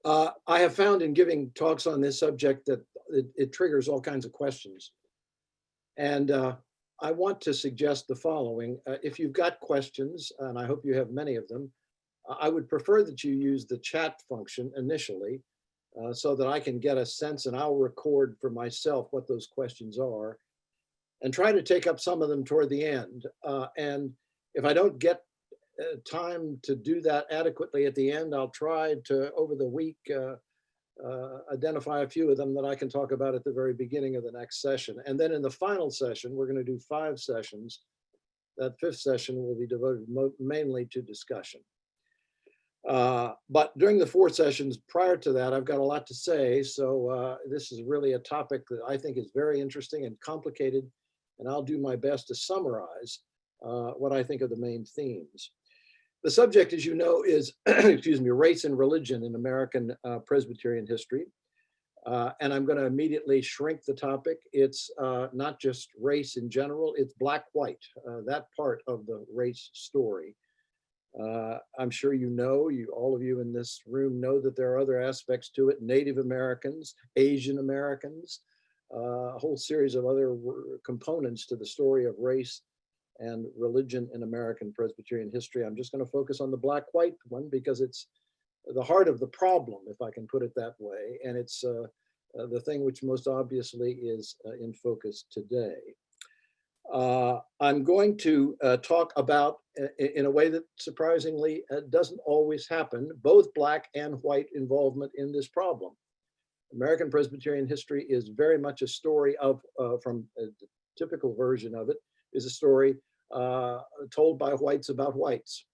I have found in giving talks on this subject that it triggers all kinds of questions. And I want to suggest the following. If you've got questions, and I hope you have many of them, I would prefer that you use the chat function initially so that I can get a sense, and I'll record for myself what those questions are and try to take up some of them toward the end. And if I don't get time to do that adequately at the end, I'll try to, over the week, identify a few of them that I can talk about at the very beginning of the next session. And then in the final session, we're going to do 5 sessions. That 5th session will be devoted mainly to discussion. But during the 4 sessions prior to that, I've got a lot to say. So this is really a topic that I think is very interesting and complicated. And I'll do my best to summarize what I think are the main themes. The subject, as you know, is, excuse me, race and religion in American Presbyterian history. And I'm going to immediately shrink the topic. It's not just race in general, it's black-white, that part of the race story. I'm sure you know, all of you in this room know that there are other aspects to it: Native Americans, Asian Americans, a whole series of other components to the story of race and religion in American Presbyterian history. I'm just going to focus on the black-white one because it's the heart of the problem, if I can put it that way, and it's the thing which most obviously is in focus today. I'm going to talk about, in a way that surprisingly doesn't always happen, both black and white involvement in this problem. American Presbyterian history is very much a story of, from a typical version of it, is a story told by whites about whites.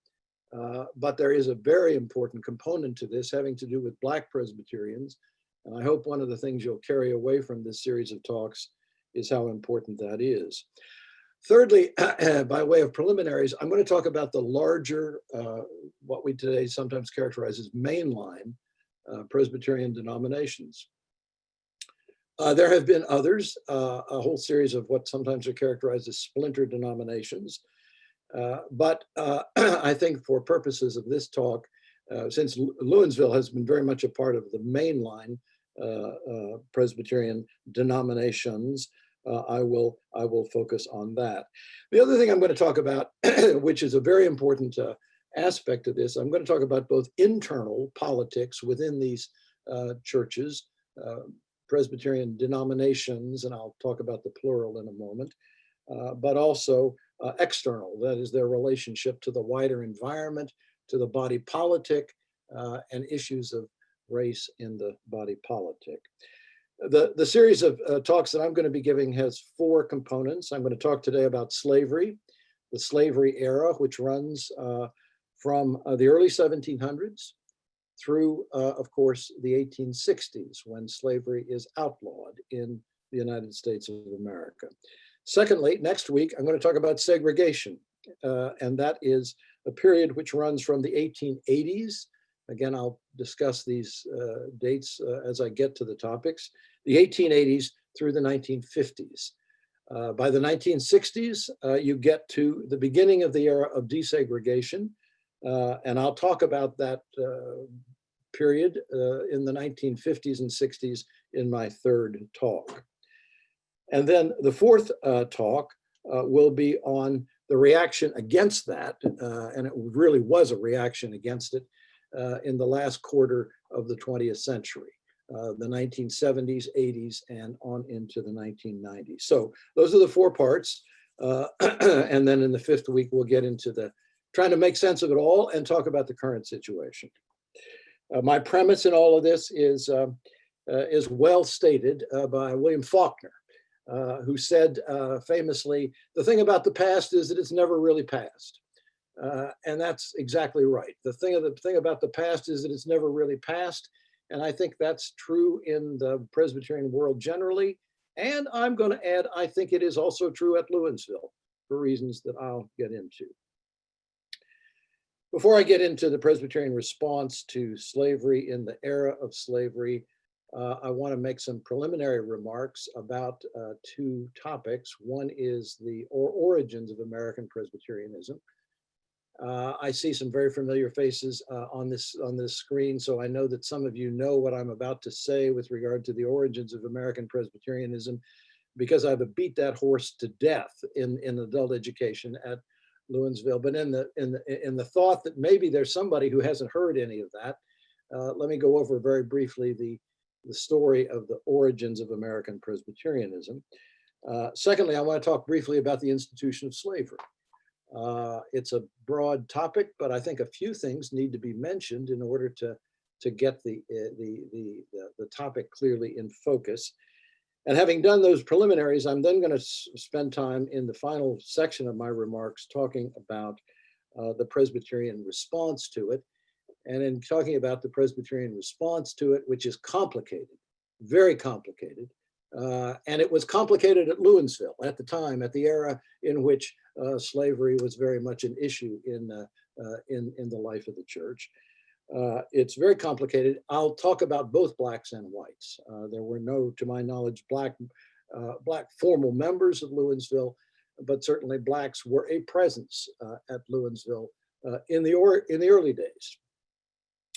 But there is a very important component to this having to do with black Presbyterians. And I hope one of the things you'll carry away from this series of talks is how important that is. Thirdly, by way of preliminaries, I'm going to talk about the larger, what we today sometimes characterize as mainline Presbyterian denominations. There have been others, a whole series of what sometimes are characterized as splinter denominations. But I think for purposes of this talk, since Lewinsville has been very much a part of the mainline Presbyterian denominations, I will focus on that. The other thing I'm going to talk about, which is a very important aspect of this, I'm going to talk about both internal politics within these churches, Presbyterian denominations, and I'll talk about the plural in a moment, but also external, that is their relationship to the wider environment, to the body politic, and issues of race in the body politic. The series of talks that I'm going to be giving has 4 components. I'm going to talk today about slavery, the slavery era, which runs from the early 1700s through, of course, the 1860s, when slavery is outlawed in the United States of America. Secondly, next week, I'm going to talk about segregation, and that is a period which runs from the 1880s. Again, I'll discuss these dates as I get to the topics. The 1880s through the 1950s. By the 1960s, you get to the beginning of the era of desegregation, and I'll talk about that period in the 1950s and 60s in my 3rd talk. And then the 4th talk will be on the reaction against that, and it really was a reaction against it in the last quarter of the 20th century, the 1970s, 80s, and on into the 1990s. So those are the 4 parts. And then in the 5th week, we'll get into the trying to make sense of it all and talk about the current situation. My premise in all of this is well stated by William Faulkner, who said famously, the thing about the past is that it's never really past. And that's exactly right. The thing about the past is that it's never really past. And I think that's true in the Presbyterian world generally. And I'm going to add, I think it is also true at Lewinsville for reasons that I'll get into. Before I get into the Presbyterian response to slavery in the era of slavery, I want to make some preliminary remarks about 2 topics. One is the origins of American Presbyterianism, I see some very familiar faces on this screen, so I know that some of you know what I'm about to say with regard to the origins of American Presbyterianism, because I've beat that horse to death in adult education at Lewinsville. But in the thought that maybe there's somebody who hasn't heard any of that, let me go over very briefly the story of the origins of American Presbyterianism. Secondly, I want to talk briefly about the institution of slavery. It's a broad topic, but I think a few things need to be mentioned in order to get the topic clearly in focus. And having done those preliminaries, I'm then going to spend time in the final section of my remarks talking about the Presbyterian response to it. And in talking about the Presbyterian response to it, which is complicated, very complicated. And it was complicated at Lewinsville at the time, at the era in which slavery was very much an issue in the life of the church. It's very complicated. I'll talk about both blacks and whites. There were no, to my knowledge, black formal members of Lewinsville, but certainly blacks were a presence at Lewinsville in the early days.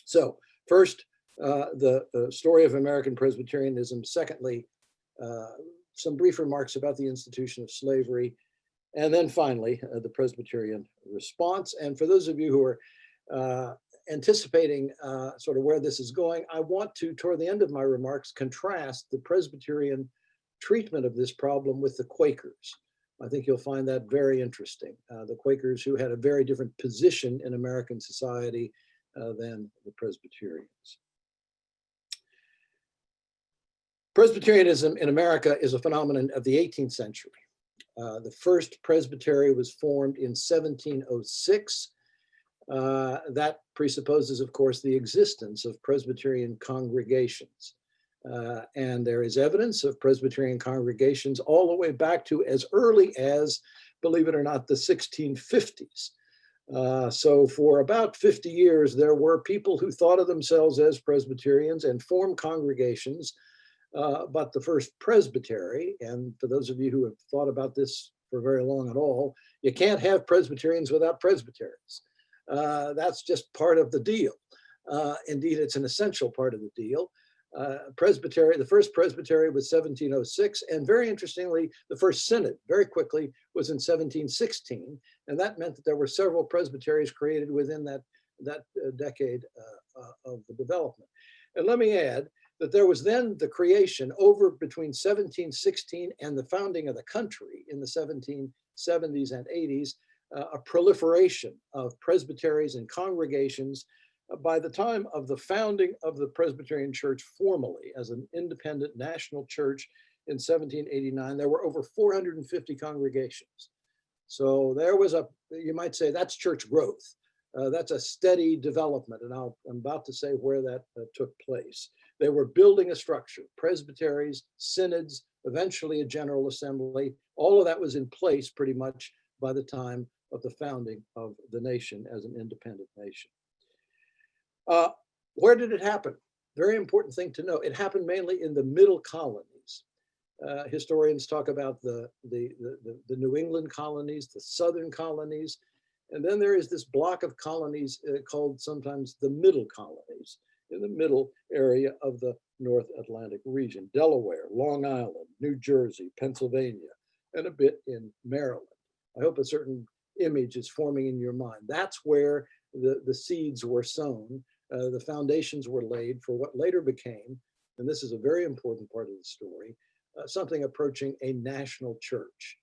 So first, the story of American Presbyterianism. Secondly, some brief remarks about the institution of slavery. And then finally, the Presbyterian response. And for those of you who are anticipating sort of where this is going, I want to, toward the end of my remarks, contrast the Presbyterian treatment of this problem with the Quakers. I think you'll find that very interesting. The Quakers, who had a very different position in American society than the Presbyterians. Presbyterianism in America is a phenomenon of the 18th century. The first presbytery was formed in 1706. That presupposes, of course, the existence of Presbyterian congregations. And there is evidence of Presbyterian congregations all the way back to as early as, believe it or not, the 1650s. So for about 50 years, there were people who thought of themselves as Presbyterians and formed congregations. But the first presbytery, and for those of you who have thought about this for very long at all, you can't have Presbyterians without presbyteries. That's just part of the deal. Indeed, it's an essential part of the deal. The first presbytery was 1706, and very interestingly, the first synod, very quickly, was in 1716, and that meant that there were several presbyteries created within that decade of the development. And let me add that there was then the creation over between 1716 and the founding of the country in the 1770s and 80s, a proliferation of presbyteries and congregations. By the time of the founding of the Presbyterian Church formally as an independent national church in 1789, there were over 450 congregations. So there was you might say that's church growth. That's a steady development, and I'm about to say where that took place. They were building a structure, presbyteries, synods, eventually a general assembly. All of that was in place pretty much by the time of the founding of the nation as an independent nation. Where did it happen? Very important thing to know. It happened mainly in the middle colonies. Historians talk about the New England colonies, the southern colonies, and then there is this block of colonies called sometimes the middle colonies, in the middle area of the North Atlantic region: Delaware, Long Island, New Jersey, Pennsylvania, and a bit in Maryland. I hope a certain image is forming in your mind. That's where the seeds were sown, the foundations were laid for what later became, and this is a very important part of the story, something approaching a national church.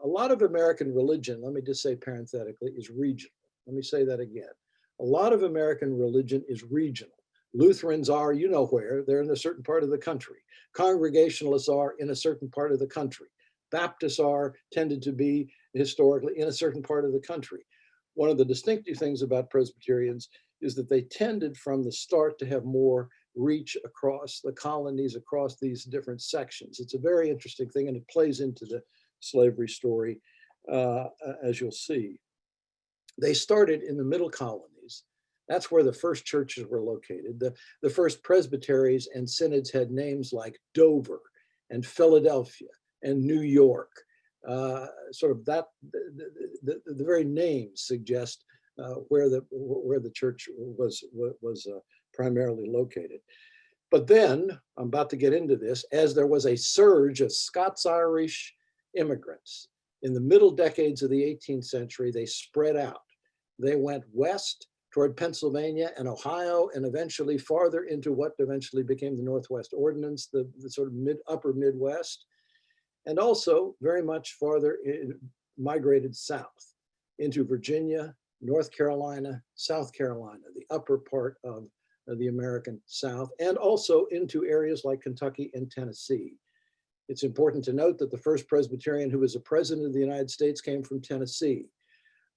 A lot of American religion, let me just say parenthetically, is regional. Let me say that again. A lot of American religion is regional. Lutherans are, you know where, they're in a certain part of the country. Congregationalists are in a certain part of the country. Baptists are tended to be historically in a certain part of the country. One of the distinctive things about Presbyterians is that they tended from the start to have more reach across the colonies, across these different sections. It's a very interesting thing, and it plays into the slavery story, as you'll see. They started in the middle colonies. That's where the first churches were located. The first presbyteries and synods had names like Dover and Philadelphia and New York. Sort of that, the very names suggest where the church was primarily located. But then, I'm about to get into this, as there was a surge of Scots-Irish immigrants in the middle decades of the 18th century, they spread out. They went west toward Pennsylvania and Ohio, and eventually farther into what eventually became the Northwest Ordinance, the sort of upper Midwest, and also very much farther migrated south into Virginia, North Carolina, South Carolina, the upper part of the American South, and also into areas like Kentucky and Tennessee. It's important to note that the first Presbyterian who was a president of the United States came from Tennessee.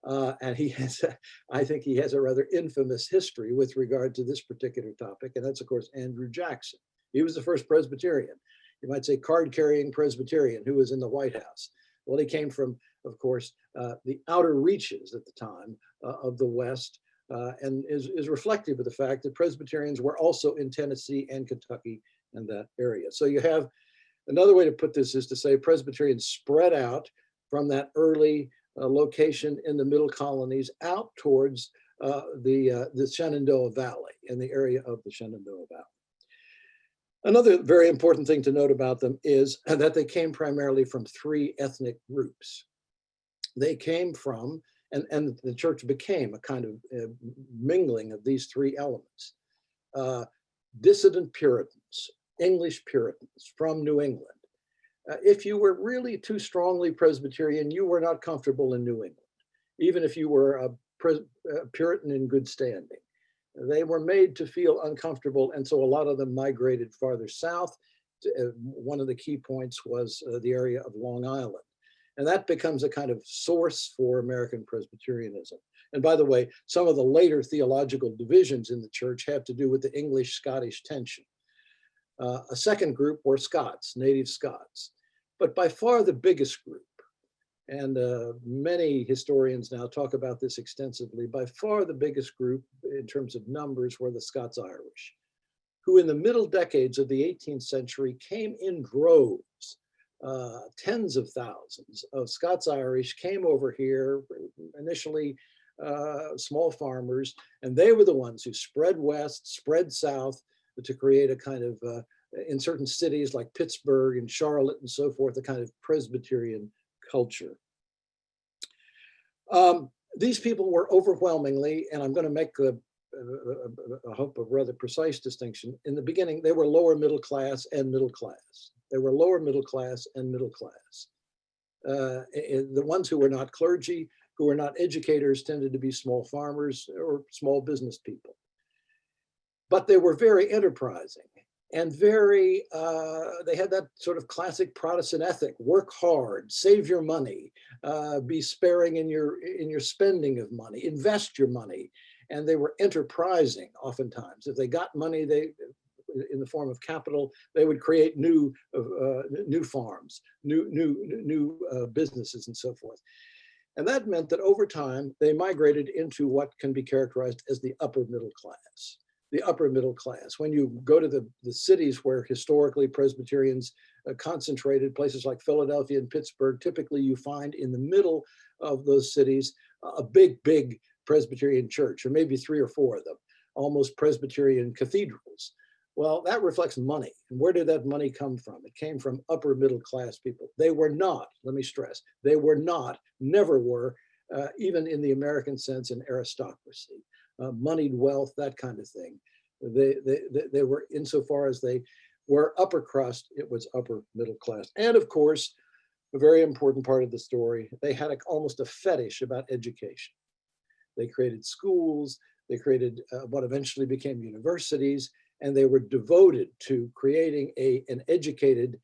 And he has, I think he has a rather infamous history with regard to this particular topic, and that's, of course, Andrew Jackson. He was the first Presbyterian. You might say card-carrying Presbyterian who was in the White House. Well, he came from, of course, the outer reaches at the time of the West, and is reflective of the fact that Presbyterians were also in Tennessee and Kentucky and that area. So you have, another way to put this is to say Presbyterians spread out from that early location in the middle colonies out towards the Shenandoah Valley, in the area of the Shenandoah Valley. Another very important thing to note about them is that they came primarily from three ethnic groups. They came from, and the church became a kind of mingling of these three elements. Dissident Puritans, English Puritans from New England. If you were really too strongly Presbyterian, you were not comfortable in New England, even if you were a Puritan in good standing. They were made to feel uncomfortable, and so a lot of them migrated farther south. One of the key points was the area of Long Island. And that becomes a kind of source for American Presbyterianism. And by the way, some of the later theological divisions in the church have to do with the English-Scottish tension. A second group were Scots, native Scots. But by far the biggest group, and many historians now talk about this extensively, by far the biggest group in terms of numbers were the Scots-Irish, who in the middle decades of the 18th century came in droves. Tens of thousands of Scots-Irish came over here, initially small farmers, and they were the ones who spread west, spread south to create a kind of, in certain cities like Pittsburgh and Charlotte and so forth, a kind of Presbyterian culture. These people were overwhelmingly, and I'm going to make I hope a rather precise distinction. In the beginning, they were lower middle class and middle class. They were lower middle class and middle class. The ones who were not clergy, who were not educators, tended to be small farmers or small business people. But they were very enterprising and very, they had that sort of classic Protestant ethic: work hard, save your money, be sparing in your spending of money, invest your money. And they were enterprising oftentimes. If they got money, in the form of capital, they would create new farms, new businesses and so forth. And that meant that over time, they migrated into what can be characterized as the upper middle class. The upper middle class. When you go to the cities where historically Presbyterians concentrated, places like Philadelphia and Pittsburgh, typically you find in the middle of those cities a big Presbyterian church, or maybe 3 or 4 of them, almost Presbyterian cathedrals. Well, that reflects money. And where did that money come from? It came from upper middle class people. They were not, let me stress, they were not, never were, even in the American sense, an aristocracy. Moneyed wealth, that kind of thing. They were, insofar as they were upper crust, it was upper middle class. And of course, a very important part of the story, they had almost a fetish about education. They created schools, they created what eventually became universities, and they were devoted to creating an educated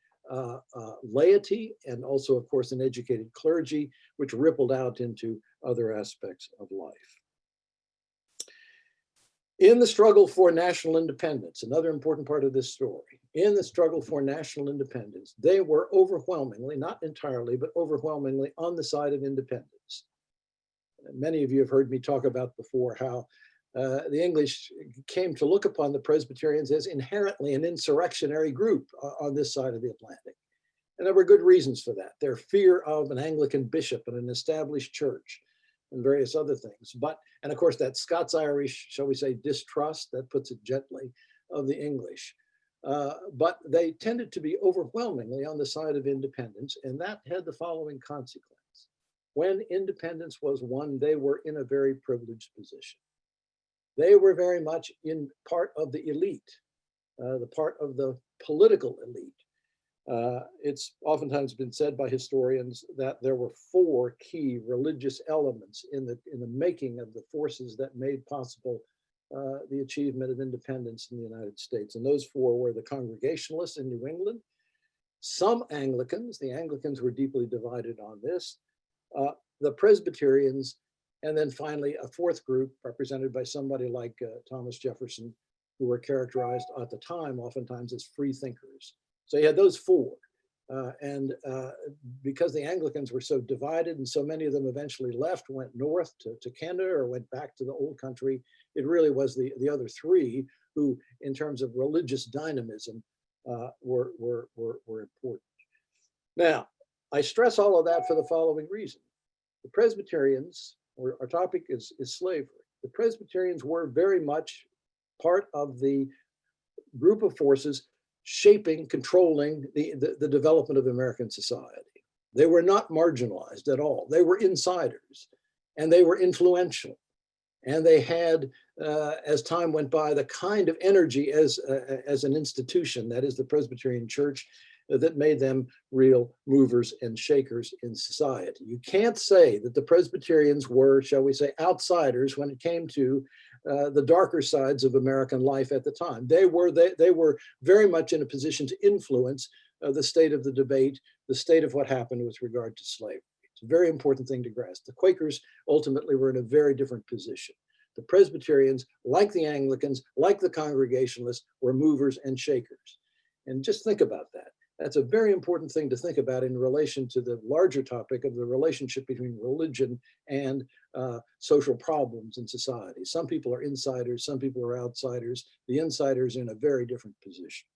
laity, and also, of course, an educated clergy, which rippled out into other aspects of life. In the struggle for national independence, another important part of this story, in the struggle for national independence, they were overwhelmingly, not entirely, but overwhelmingly on the side of independence. Many of you have heard me talk about before how the English came to look upon the Presbyterians as inherently an insurrectionary group on this side of the Atlantic. And there were good reasons for that. Their fear of an Anglican bishop and an established church, and various other things. And of course, that Scots-Irish, shall we say, distrust, that puts it gently, of the English. But they tended to be overwhelmingly on the side of independence, and that had the following consequence. When independence was won, they were in a very privileged position. They were very much in part of the elite, the part of the political elite. It's oftentimes been said by historians that there were 4 key religious elements in the making of the forces that made possible the achievement of independence in the United States. And those 4 were the Congregationalists in New England, some Anglicans, the Anglicans were deeply divided on this, the Presbyterians, and then finally a 4th group represented by somebody like Thomas Jefferson, who were characterized at the time oftentimes as free thinkers. So you had those 4. And because the Anglicans were so divided and so many of them eventually left, went north to Canada or went back to the old country, it really was the other 3 who, in terms of religious dynamism, were important. Now, I stress all of that for the following reason. The Presbyterians, our topic is slavery. The Presbyterians were very much part of the group of forces shaping, controlling the development of American society. They were not marginalized at all. They were insiders, and they were influential. And they had, as time went by, the kind of energy as an institution, that is the Presbyterian Church, that made them real movers and shakers in society. You can't say that the Presbyterians were, shall we say, outsiders when it came to the darker sides of American life at the time. They were very much in a position to influence the state of the debate, the state of what happened with regard to slavery. It's a very important thing to grasp. The Quakers ultimately were in a very different position. The Presbyterians, like the Anglicans, like the Congregationalists, were movers and shakers. And just think about that. That's a very important thing to think about in relation to the larger topic of the relationship between religion and social problems in society. Some people are insiders, some people are outsiders. The insiders are in a very different position.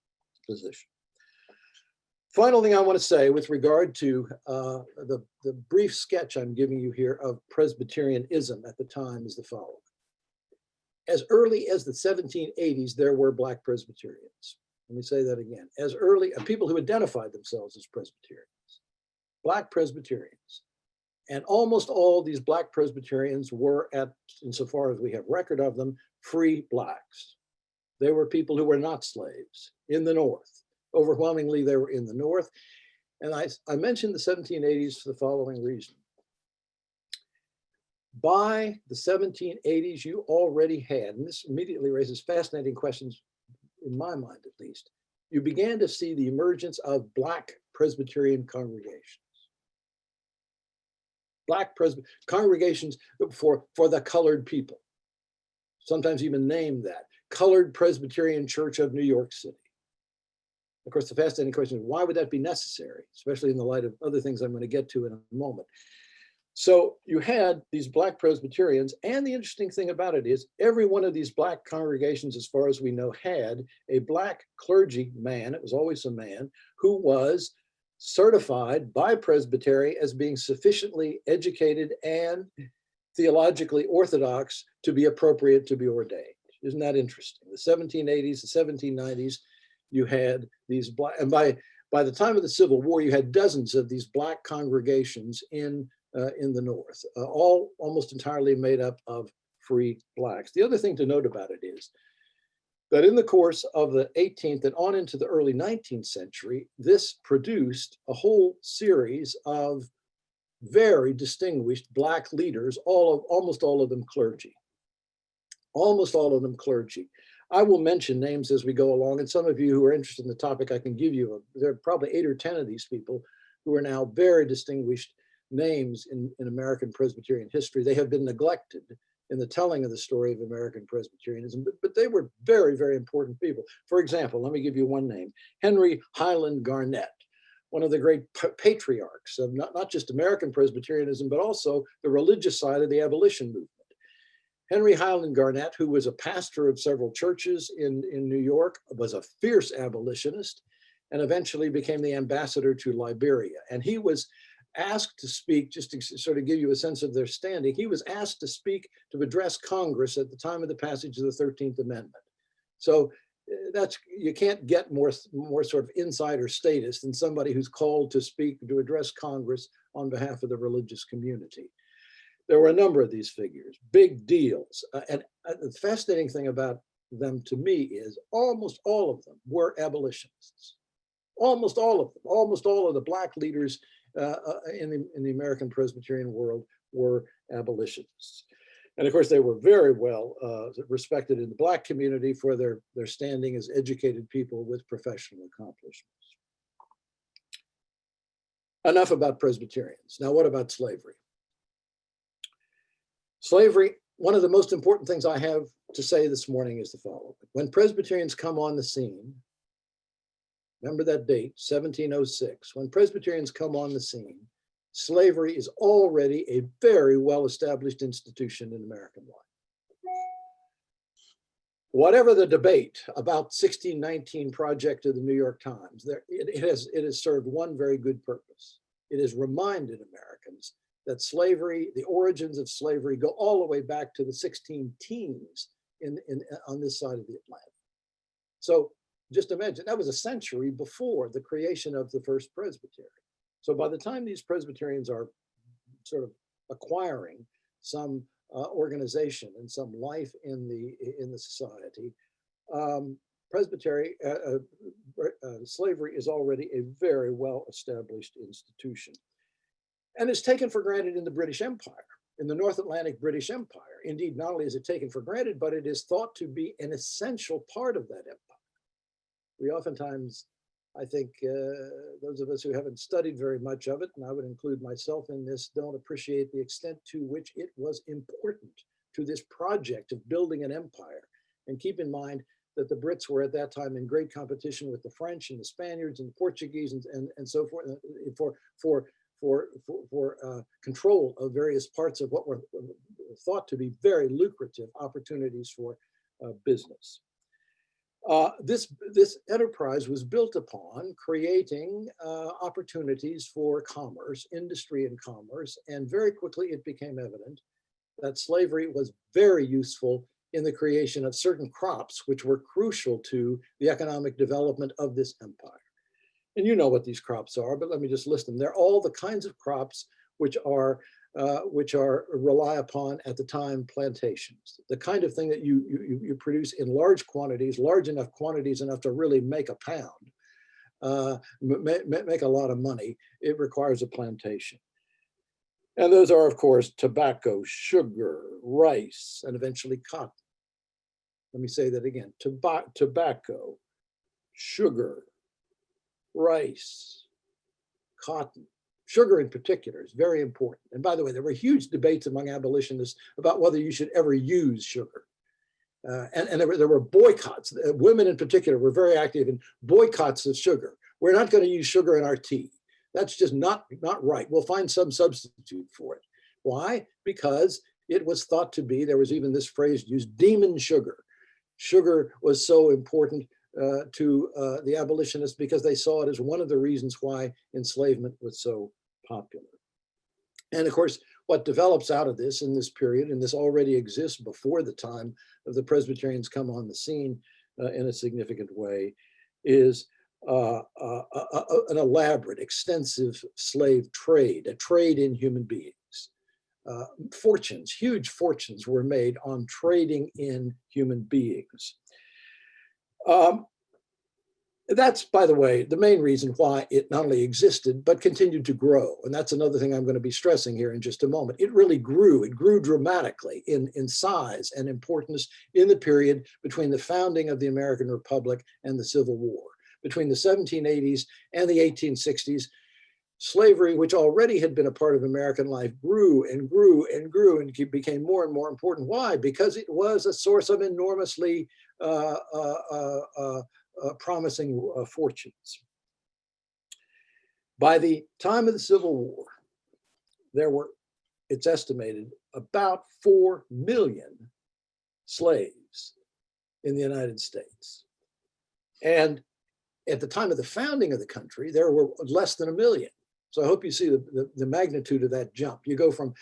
Final thing I want to say with regard to the brief sketch I'm giving you here of Presbyterianism at the time is the following. As early as the 1780s, there were Black Presbyterians. Let me say that again. As early, people who identified themselves as Presbyterians, Black Presbyterians. And almost all these Black Presbyterians were, insofar as we have record of them, free Blacks. They were people who were not slaves in the North. Overwhelmingly, they were in the North. And I mentioned the 1780s for the following reason. By the 1780s, you already had, and this immediately raises fascinating questions in my mind at least, you began to see the emergence of Black Presbyterian congregations. Black congregations for the colored people, sometimes even named that, Colored Presbyterian Church of New York City. Of course, the fascinating question is, why would that be necessary, especially in the light of other things I'm going to get to in a moment. So you had these Black Presbyterians, and the interesting thing about it is every one of these Black congregations, as far as we know, had a Black clergy man, it was always a man, who was certified by Presbytery as being sufficiently educated and theologically orthodox to be appropriate to be ordained. Isn't that interesting? The 1780s, the 1790s, you had these Black, and by the time of the Civil War, you had dozens of these Black congregations in the North, all almost entirely made up of free Blacks. The other thing to note about it is that in the course of the 18th and on into the early 19th century, this produced a whole series of very distinguished Black leaders, almost all of them clergy. Almost all of them clergy. I will mention names as we go along, and some of you who are interested in the topic, I can give you, there are probably 8 or 10 of these people who are now very distinguished names in American Presbyterian history. They have been neglected in the telling of the story of American Presbyterianism, but they were very, very important people. For example, let me give you one name, Henry Highland Garnet, one of the great patriarchs of not just American Presbyterianism, but also the religious side of the abolition movement. Henry Highland Garnet, who was a pastor of several churches in New York, was a fierce abolitionist and eventually became the ambassador to Liberia. And he was asked to speak, just to sort of give you a sense of their standing, he was asked to speak, to address Congress at the time of the passage of the 13th Amendment. So that's, you can't get more sort of insider status than somebody who's called to speak, to address Congress on behalf of the religious community. There were a number of these figures, big deals. And the fascinating thing about them to me is almost all of them were abolitionists. Almost all of them, almost all of the Black leaders in the American Presbyterian world were abolitionists. And of course, they were very well respected in the Black community for their standing as educated people with professional accomplishments. Enough about Presbyterians. Now, what about slavery? Slavery, one of the most important things I have to say this morning is the following. When Presbyterians come on the scene, remember that date, 1706, when Presbyterians come on the scene, slavery is already a very well-established institution in American life. Whatever the debate about 1619 project of the New York Times, it has served one very good purpose. It has reminded Americans that slavery, the origins of slavery, go all the way back to the 16 teens on this side of the Atlantic. So just imagine, that was a century before the creation of the first presbytery. So by the time these Presbyterians are sort of acquiring some organization and some life in the society, slavery is already a very well-established institution. And it's taken for granted in the British Empire, in the North Atlantic British Empire. Indeed, not only is it taken for granted, but it is thought to be an essential part of that empire. We oftentimes, I think, those of us who haven't studied very much of it, and I would include myself in this, don't appreciate the extent to which it was important to this project of building an empire. And keep in mind that the Brits were at that time in great competition with the French and the Spaniards and the Portuguese and so forth for control of various parts of what were thought to be very lucrative opportunities for business. This enterprise was built upon creating opportunities for commerce, industry and commerce, and very quickly it became evident that slavery was very useful in the creation of certain crops which were crucial to the economic development of this empire. And you know what these crops are, but let me just list them. They're all the kinds of crops which are rely upon at the time plantations, the kind of thing that you produce in large quantities, large enough quantities enough to really make a pound, make a lot of money. It requires a plantation. And those are, of course, tobacco, sugar, rice, and eventually cotton. Let me say that again, tobacco, sugar, rice, cotton. Sugar in particular is very important. And by the way, there were huge debates among abolitionists about whether you should ever use sugar. And there were boycotts. Women in particular were very active in boycotts of sugar. We're not going to use sugar in our tea. That's just not right. We'll find some substitute for it. Why? Because it was thought to be, there was even this phrase used, demon sugar. Sugar was so important to the abolitionists because they saw it as one of the reasons why enslavement was so popular. And of course, what develops out of this in this period, and this already exists before the time of the Presbyterians come on the scene in a significant way, is an elaborate, extensive slave trade, a trade in human beings. Fortunes, huge fortunes were made on trading in human beings. That's, by the way, the main reason why it not only existed, but continued to grow. And that's another thing I'm going to be stressing here in just a moment. It really grew. It grew dramatically in size and importance in the period between the founding of the American Republic and the Civil War. Between the 1780s and the 1860s, slavery, which already had been a part of American life, grew and grew and grew and became more and more important. Why? Because it was a source of enormously promising fortunes. By the time of the Civil War, there were, it's estimated, about 4 million slaves in the United States. And at the time of the founding of the country, there were less than 1 million. So I hope you see the magnitude of that jump. You go from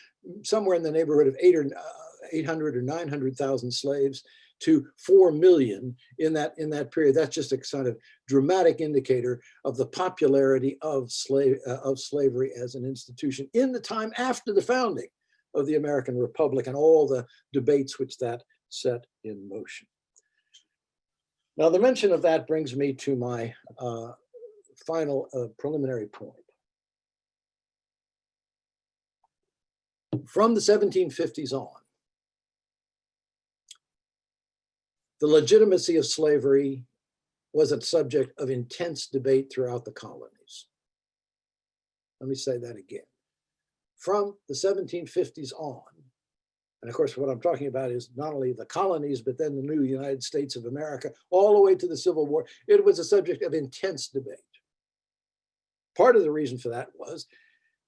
somewhere in the neighborhood of 800 or 900,000 slaves to 4 million in that period. That's just a kind of dramatic indicator of the popularity of slavery as an institution in the time after the founding of the American Republic and all the debates which that set in motion. Now, the mention of that brings me to my final preliminary point. From the 1750s on, the legitimacy of slavery was a subject of intense debate throughout the colonies. Let me say that again. From the 1750s on, and of course, what I'm talking about is not only the colonies, but then the new United States of America, all the way to the Civil War, it was a subject of intense debate. Part of the reason for that was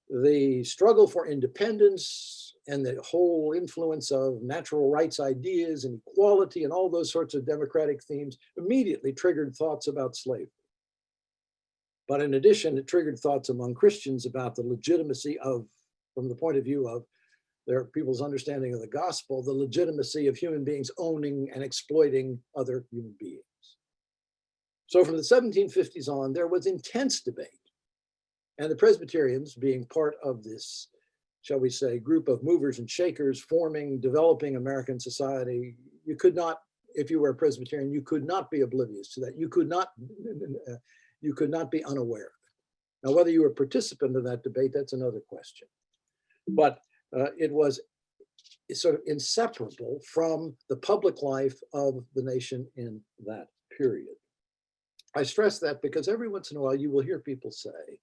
the struggle for independence and the whole influence of natural rights ideas and equality and all those sorts of democratic themes immediately triggered thoughts about slavery. But in addition, it triggered thoughts among Christians about the legitimacy of, from the point of view of their people's understanding of the gospel, the legitimacy of human beings owning and exploiting other human beings. So from the 1750s on, there was intense debate. And the Presbyterians, being part of this, shall we say, group of movers and shakers forming, developing American society, you could not, if you were a Presbyterian, you could not be oblivious to that. You could not be unaware of it. Now, whether you were a participant in that debate, that's another question. But it was sort of inseparable from the public life of the nation in that period. I stress that because every once in a while you will hear people say,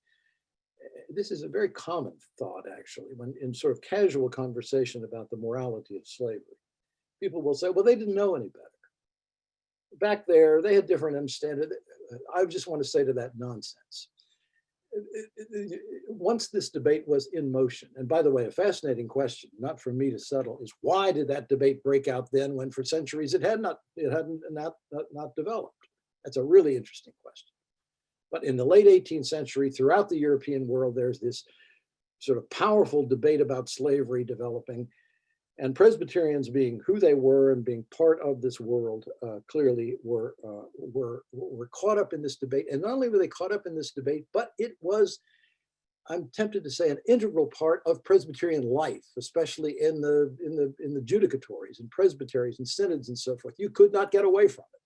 this is a very common thought, actually, when in sort of casual conversation about the morality of slavery. People will say, well, they didn't know any better. Back there, they had different understanding. I just want to say to that nonsense. Once this debate was in motion, and by the way, a fascinating question, not for me to settle, is why did that debate break out then when for centuries it hadn't developed? That's a really interesting question. But in the late 18th century, throughout the European world, there's this sort of powerful debate about slavery developing, and Presbyterians, being who they were and being part of this world, clearly were caught up in this debate. And not only were they caught up in this debate, but it was, I'm tempted to say, an integral part of Presbyterian life, especially in the judicatories and presbyteries and synods and so forth. You could not get away from it.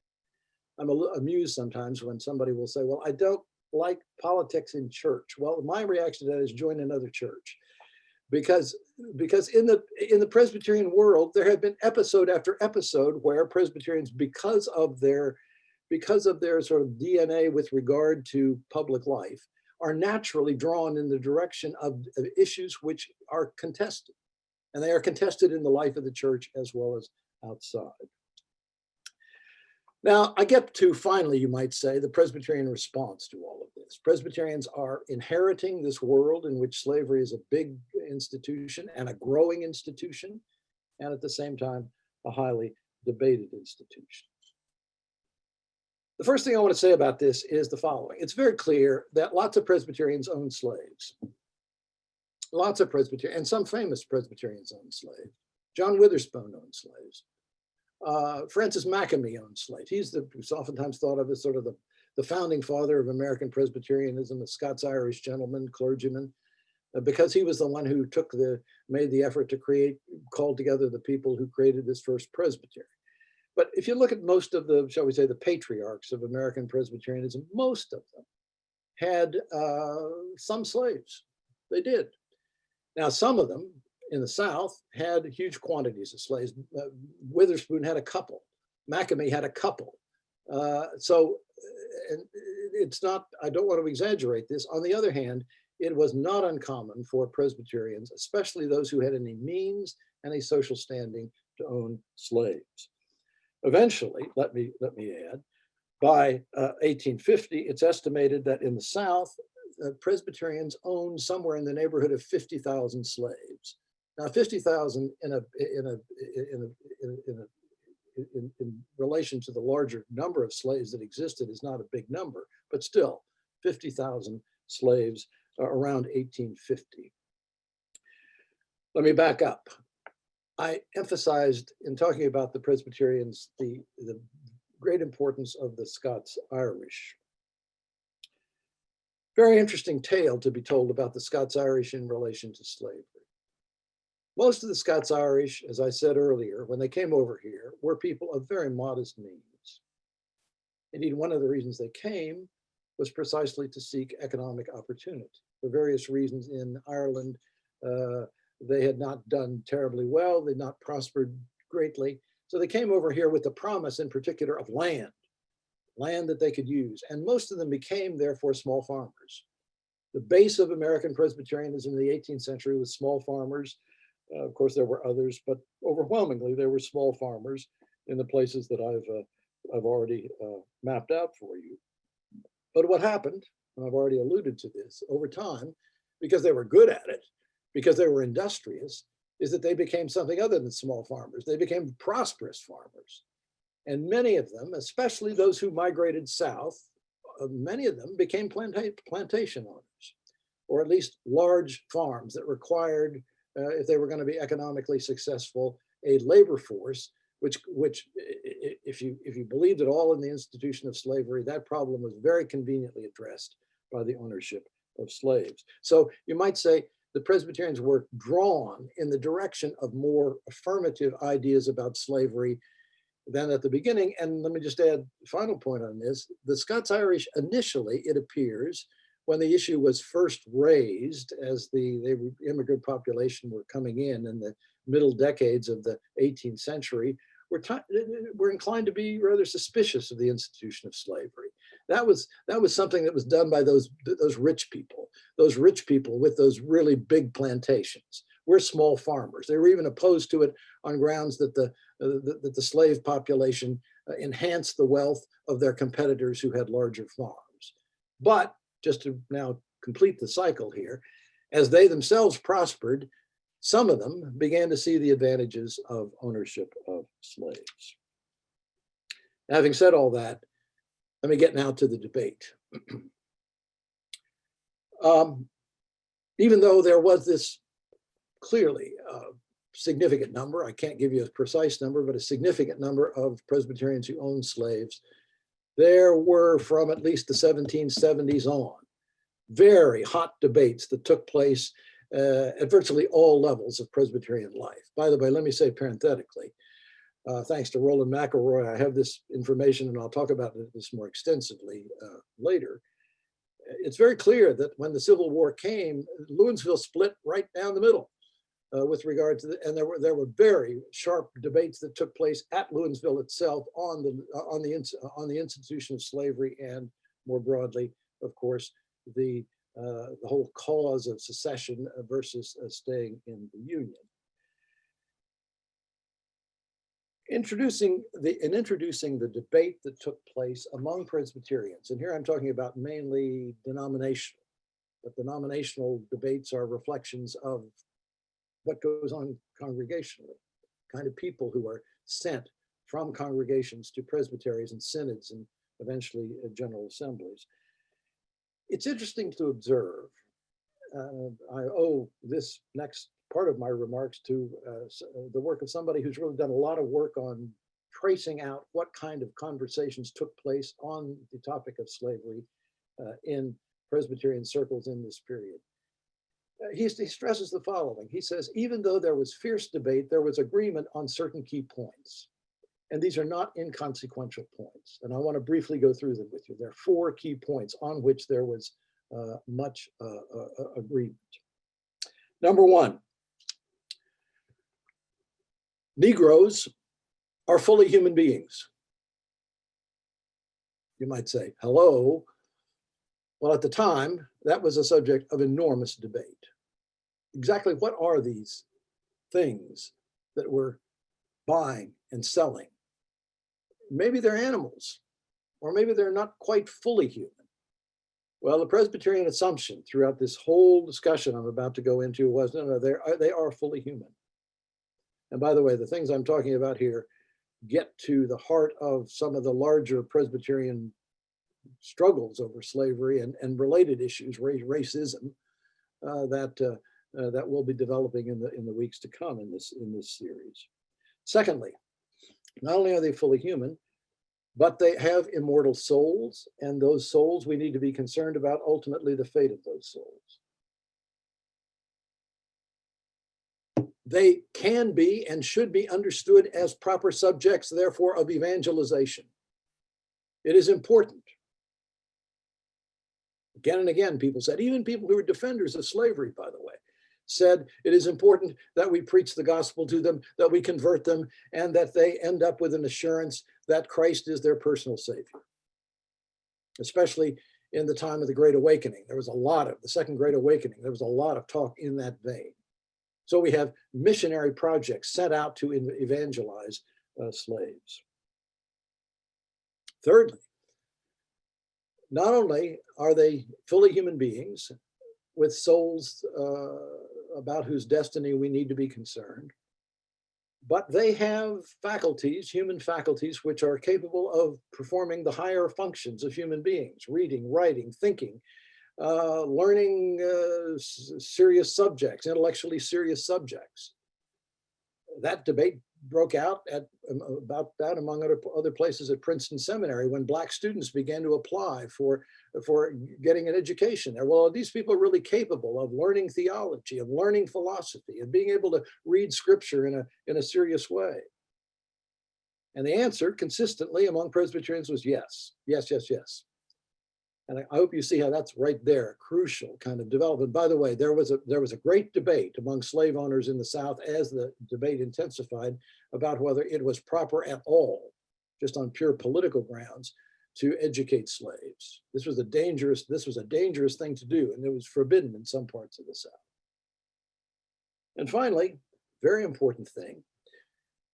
I'm amused sometimes when somebody will say, well, I don't like politics in church. Well, my reaction to that is join another church. Because in the Presbyterian world, there have been episode after episode where Presbyterians, because of their sort of DNA with regard to public life, are naturally drawn in the direction of issues which are contested. And they are contested in the life of the church as well as outside. Now, I get to, finally, you might say, the Presbyterian response to all of this. Presbyterians are inheriting this world in which slavery is a big institution and a growing institution, and at the same time, a highly debated institution. The first thing I want to say about this is the following. It's very clear that lots of Presbyterians owned slaves. Lots of Presbyterians, and some famous Presbyterians owned slaves. John Witherspoon owned slaves. Francis McLean owned slaves. He's oftentimes thought of as sort of the founding father of American Presbyterianism, a Scots-Irish gentleman, clergyman, because he was the one who made the effort to call together the people who created this first presbytery. But if you look at most of the, shall we say, the patriarchs of American Presbyterianism, most of them had some slaves. They did. Now, some of them in the South had huge quantities of slaves. Witherspoon had a couple. McLean had a couple. So it's not, I don't want to exaggerate this. On the other hand, it was not uncommon for Presbyterians, especially those who had any means and a social standing, to own slaves. Eventually, let me add, by 1850, it's estimated that in the South, Presbyterians owned somewhere in the neighborhood of 50,000 slaves. Now, 50,000 in relation to the larger number of slaves that existed is not a big number, but still 50,000 slaves around 1850. Let me back up. I emphasized in talking about the Presbyterians the great importance of the Scots-Irish. Very interesting tale to be told about the Scots-Irish in relation to slavery. Most of the Scots-Irish, as I said earlier, when they came over here, were people of very modest means. Indeed, one of the reasons they came was precisely to seek economic opportunity. For various reasons in Ireland, they had not done terribly well, they'd not prospered greatly. So they came over here with the promise in particular of land that they could use. And most of them became therefore small farmers. The base of American Presbyterianism in the 18th century was small farmers. Of course, there were others, but overwhelmingly there were small farmers in the places that I've already mapped out for you. But what happened, and I've already alluded to this, over time, because they were good at it, because they were industrious, is that they became something other than small farmers. They became prosperous farmers. And many of them, especially those who migrated south, many of them became plantation owners, or at least large farms that required, if they were going to be economically successful, a labor force, which if you believed at all in the institution of slavery, that problem was very conveniently addressed by the ownership of slaves. So you might say the Presbyterians were drawn in the direction of more affirmative ideas about slavery than at the beginning. And let me just add a final point on this. The Scots-Irish initially, it appears, when the issue was first raised as the immigrant population were coming in the middle decades of the 18th century, were inclined to be rather suspicious of the institution of slavery. That was something that was done by those rich people with those really big plantations. We're small farmers. They were even opposed to it on grounds that the slave population enhanced the wealth of their competitors who had larger farms. But just to now complete the cycle here, as they themselves prospered, some of them began to see the advantages of ownership of slaves. Having said all that, let me get now to the debate. Even though there was this clearly significant number, I can't give you a precise number, but a significant number of Presbyterians who owned slaves, there were, from at least the 1770s on, very hot debates that took place at virtually all levels of Presbyterian life. By the way, let me say parenthetically, thanks to Roland McElroy, I have this information and I'll talk about this more extensively later. It's very clear that when the Civil War came, Lewinsville split right down the middle with regard to and there were very sharp debates that took place at Lewinsville itself on the institution of slavery and more broadly, of course, the whole cause of secession versus staying in the Union. Introducing the debate that took place among Presbyterians, and here I'm talking about mainly denominational, but denominational debates are reflections of what goes on congregationally, kind of people who are sent from congregations to presbyteries and synods and eventually general assemblies. It's interesting to observe, I owe this next part of my remarks to the work of somebody who's really done a lot of work on tracing out what kind of conversations took place on the topic of slavery in Presbyterian circles in this period. He stresses the following. He says, even though there was fierce debate, there was agreement on certain key points. And these are not inconsequential points. And I want to briefly go through them with you. There are 4 key points on which there was much agreement. Number 1, Negroes are fully human beings. You might say, hello. Well, at the time, that was a subject of enormous debate. Exactly what are these things that we're buying and selling? Maybe they're animals, or maybe they're not quite fully human. Well, the Presbyterian assumption throughout this whole discussion I'm about to go into was, no, they are fully human. And by the way, the things I'm talking about here get to the heart of some of the larger Presbyterian struggles over slavery and related issues, racism, that we'll be developing in the weeks to come in this series. Secondly, not only are they fully human, but they have immortal souls, and those souls, we need to be concerned about ultimately the fate of those souls. They can be and should be understood as proper subjects, therefore, of evangelization. It is important. Again and again, people said, even people who were defenders of slavery, by the way, said it is important that we preach the gospel to them, that we convert them, and that they end up with an assurance that Christ is their personal savior. Especially in the time of the Great Awakening. There was a lot of, the Second Great Awakening, there was a lot of talk in that vein. So we have missionary projects set out to evangelize slaves. Thirdly, not only are they fully human beings with souls about whose destiny we need to be concerned, but they have faculties, human faculties, which are capable of performing the higher functions of human beings: reading, writing, thinking, learning serious subjects, intellectually serious subjects. That debate broke out about that among other places at Princeton Seminary when Black students began to apply for getting an education there. Well, are these people really capable of learning theology, of learning philosophy, of being able to read scripture in a serious way? And the answer consistently among Presbyterians was yes, yes, yes, yes. And I hope you see how that's right there, crucial kind of development. By the way, there was a great debate among slave owners in the South as the debate intensified about whether it was proper at all, just on pure political grounds, to educate slaves. This was a dangerous thing to do, and it was forbidden in some parts of the South. And finally, very important thing,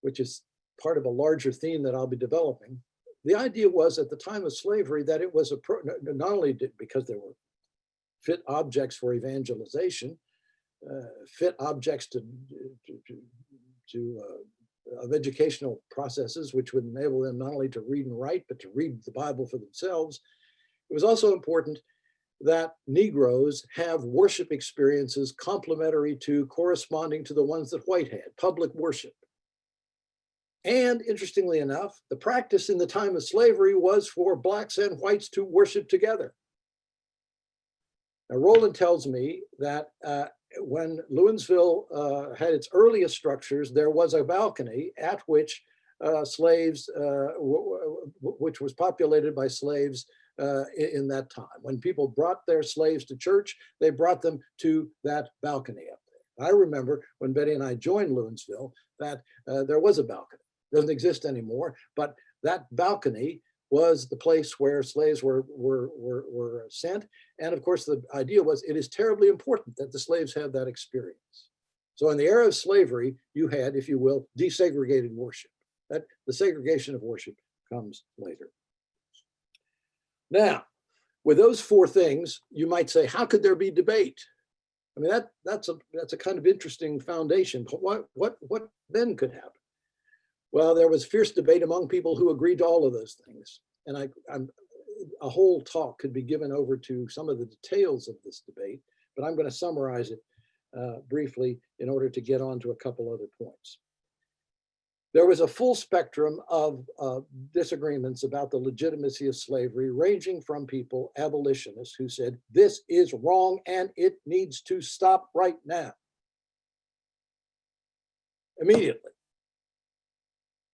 which is part of a larger theme that I'll be developing. The idea was at the time of slavery that it was not only because there were fit objects for evangelization, fit objects of educational processes, which would enable them not only to read and write, but to read the Bible for themselves. It was also important that Negroes have worship experiences complementary to, corresponding to the ones that white had, public worship. And interestingly enough, the practice in the time of slavery was for Blacks and whites to worship together. Now, Roland tells me that when Lewinsville had its earliest structures, there was a balcony at which slaves, which was populated by slaves in that time. When people brought their slaves to church, they brought them to that balcony up there. I remember when Betty and I joined Lewinsville that there was a balcony. Doesn't exist anymore, but that balcony was the place where slaves were sent. And of course, the idea was it is terribly important that the slaves have that experience. So in the era of slavery, you had, if you will, desegregated worship. That the segregation of worship comes later. Now, with those four things, you might say, how could there be debate? I mean, that's a kind of interesting foundation. But what then could happen? Well, there was fierce debate among people who agreed to all of those things. And a whole talk could be given over to some of the details of this debate, but I'm going to summarize it briefly in order to get on to a couple other points. There was a full spectrum of disagreements about the legitimacy of slavery, ranging from people, abolitionists, who said, this is wrong and it needs to stop right now, immediately.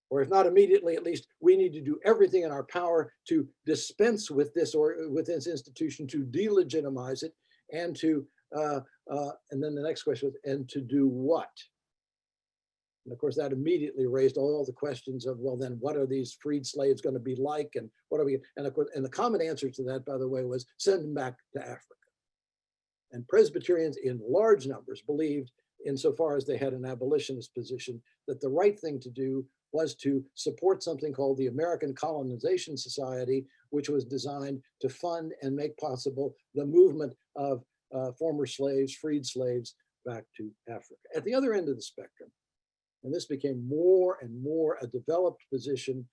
Or if not immediately, at least we need to do everything in our power to dispense with this or with this institution, to delegitimize it, and to and then the next question was, and to do what? And of course, that immediately raised all the questions of, well, then what are these freed slaves going to be like, and what are we? And of course, and the common answer to that, by the way, was send them back to Africa. And Presbyterians in large numbers believed, insofar as they had an abolitionist position, that the right thing to do was to support something called the American Colonization Society, which was designed to fund and make possible the movement of former slaves, freed slaves, back to Africa. At the other end of the spectrum, and this became more and more a developed position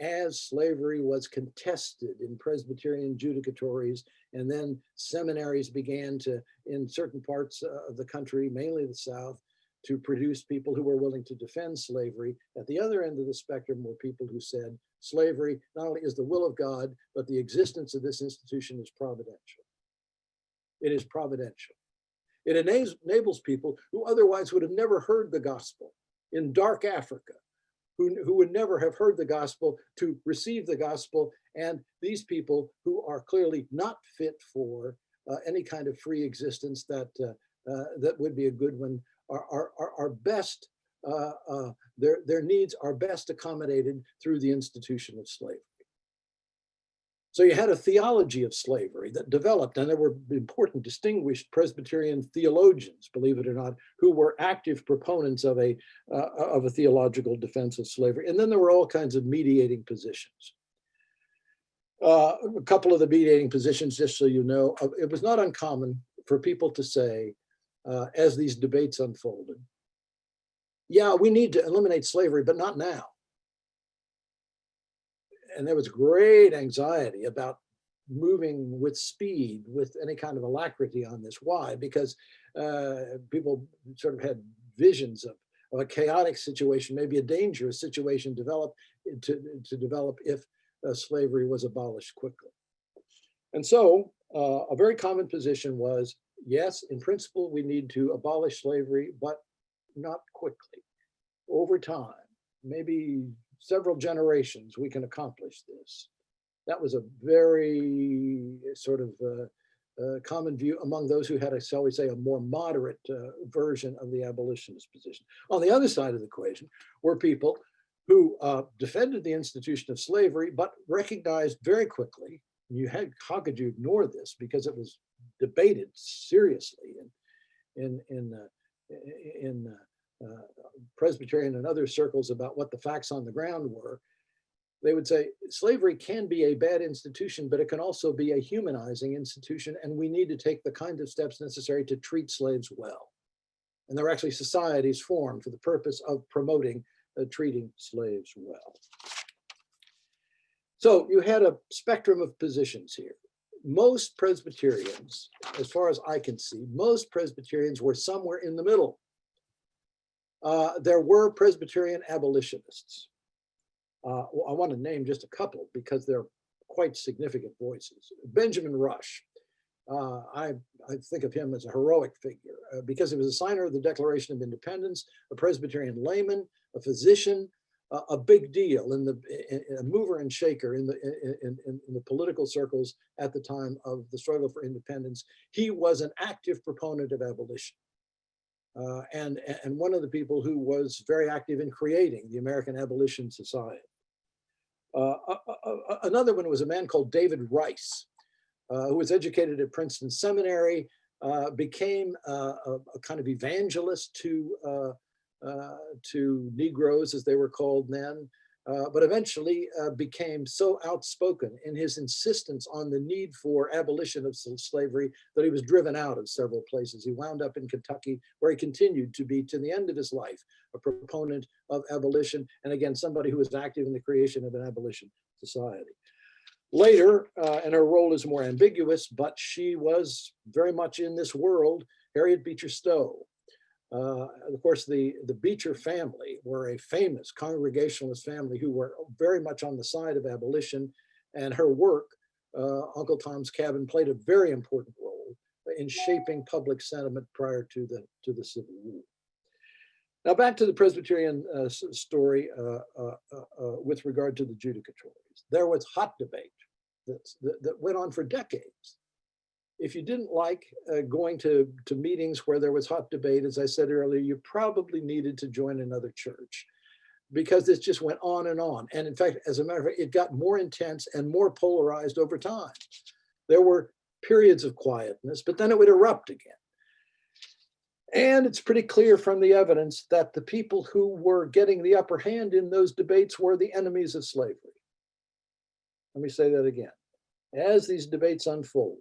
as slavery was contested in Presbyterian judicatories, and then seminaries began to, in certain parts of the country, mainly the South, to produce people who were willing to defend slavery. At the other end of the spectrum were people who said slavery not only is the will of God, but the existence of this institution is providential. It is providential. It enables people who otherwise would have never heard the gospel in dark Africa, who would never have heard the gospel, to receive the gospel. And these people who are clearly not fit for any kind of free existence that would be a good one are best, their needs are best accommodated through the institution of slavery. So you had a theology of slavery that developed, and there were important distinguished Presbyterian theologians, believe it or not, who were active proponents of a theological defense of slavery. And then there were all kinds of mediating positions. A couple of the mediating positions, just so you know, it was not uncommon for people to say, as these debates unfolded, yeah, we need to eliminate slavery, but not now. And there was great anxiety about moving with speed, with any kind of alacrity on this. Why? Because people sort of had visions of a chaotic situation, maybe a dangerous situation to develop if slavery was abolished quickly. And so a very common position was, yes, in principle, we need to abolish slavery, but not quickly. Over time, maybe several generations, we can accomplish this. That was a very sort of common view among those who had, shall we say, a more moderate version of the abolitionist position. On the other side of the equation were people who defended the institution of slavery, but recognized very quickly, how could you ignore this? Because it was debated seriously in Presbyterian and other circles about what the facts on the ground were. They would say slavery can be a bad institution, but it can also be a humanizing institution, and we need to take the kind of steps necessary to treat slaves well. And there are actually societies formed for the purpose of promoting treating slaves well. So you had a spectrum of positions here. Most Presbyterians, as far as I can see, most Presbyterians were somewhere in the middle. There were Presbyterian abolitionists. I want to name just a couple because they're quite significant voices. Benjamin Rush, I think of him as a heroic figure because he was a signer of the Declaration of Independence, a Presbyterian layman, a physician, a big deal a mover and shaker in the political circles at the time of the struggle for independence. He was an active proponent of abolition. And one of the people who was very active in creating the American Abolition Society. Another one was a man called David Rice, who was educated at Princeton Seminary, became a kind of evangelist to Negroes, as they were called then, but eventually became so outspoken in his insistence on the need for abolition of slavery that he was driven out of several places. He wound up in Kentucky, where he continued to be, to the end of his life, a proponent of abolition, and again, somebody who was active in the creation of an abolition society. Later, and her role is more ambiguous, but she was very much in this world, Harriet Beecher Stowe. Of course, the Beecher family were a famous Congregationalist family who were very much on the side of abolition, and her work, Uncle Tom's Cabin, played a very important role in shaping public sentiment prior to the Civil War. Now back to the Presbyterian story with regard to the judicatories. There was hot debate that went on for decades. If you didn't like going to meetings where there was hot debate, as I said earlier, you probably needed to join another church, because this just went on and on. And in fact, as a matter of fact, it got more intense and more polarized over time. There were periods of quietness, but then it would erupt again. And it's pretty clear from the evidence that the people who were getting the upper hand in those debates were the enemies of slavery. Let me say that again. As these debates unfold,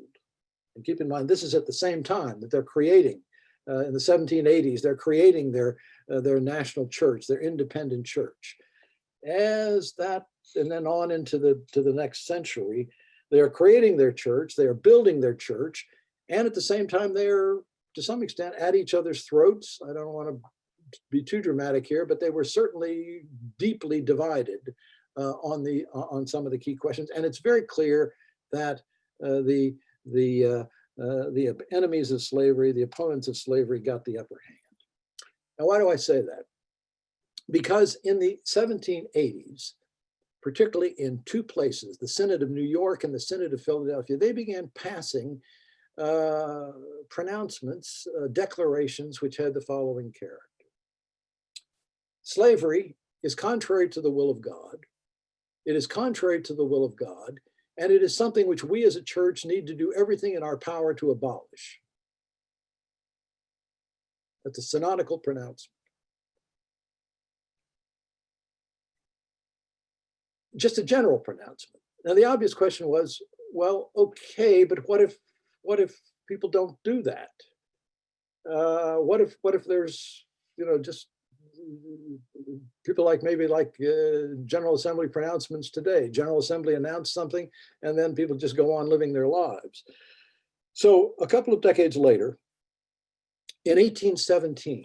and keep in mind, this is at the same time that they're creating, in the 1780s, they're creating their national church, their independent church. As that and then on into the next century, they are creating their church, they are building their church, and at the same time, they are, to some extent, at each other's throats. I don't want to be too dramatic here, but they were certainly deeply divided on some of the key questions. And it's very clear that the enemies of slavery, the opponents of slavery, got the upper hand. Now, why do I say that? Because in the 1780s, particularly in two places, the Synod of New York and the Synod of Philadelphia, they began passing pronouncements, declarations, which had the following character. Slavery is contrary to the will of God. It is contrary to the will of God, and it is something which we as a church need to do everything in our power to abolish. That's a synodical pronouncement. Just a general pronouncement. Now, the obvious question was, well, okay, but what if people don't do that? What if there's, just people maybe like General Assembly pronouncements today. General Assembly announced something, and then people just go on living their lives. So a couple of decades later, in 1817,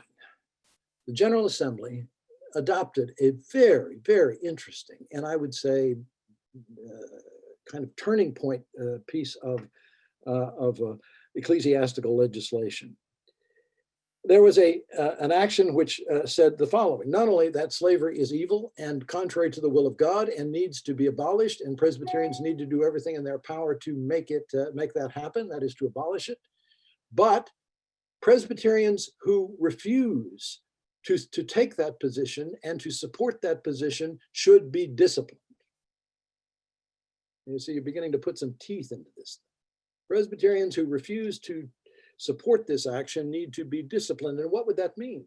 the General Assembly adopted a very, very interesting, and I would say kind of turning point piece of ecclesiastical legislation. There was an action which said the following: not only that slavery is evil and contrary to the will of God and needs to be abolished, and Presbyterians need to do everything in their power to make that happen, that is to abolish it, but Presbyterians who refuse to take that position and to support that position should be disciplined. You see, you're beginning to put some teeth into this. Presbyterians who refuse to support this action need to be disciplined. And what would that mean?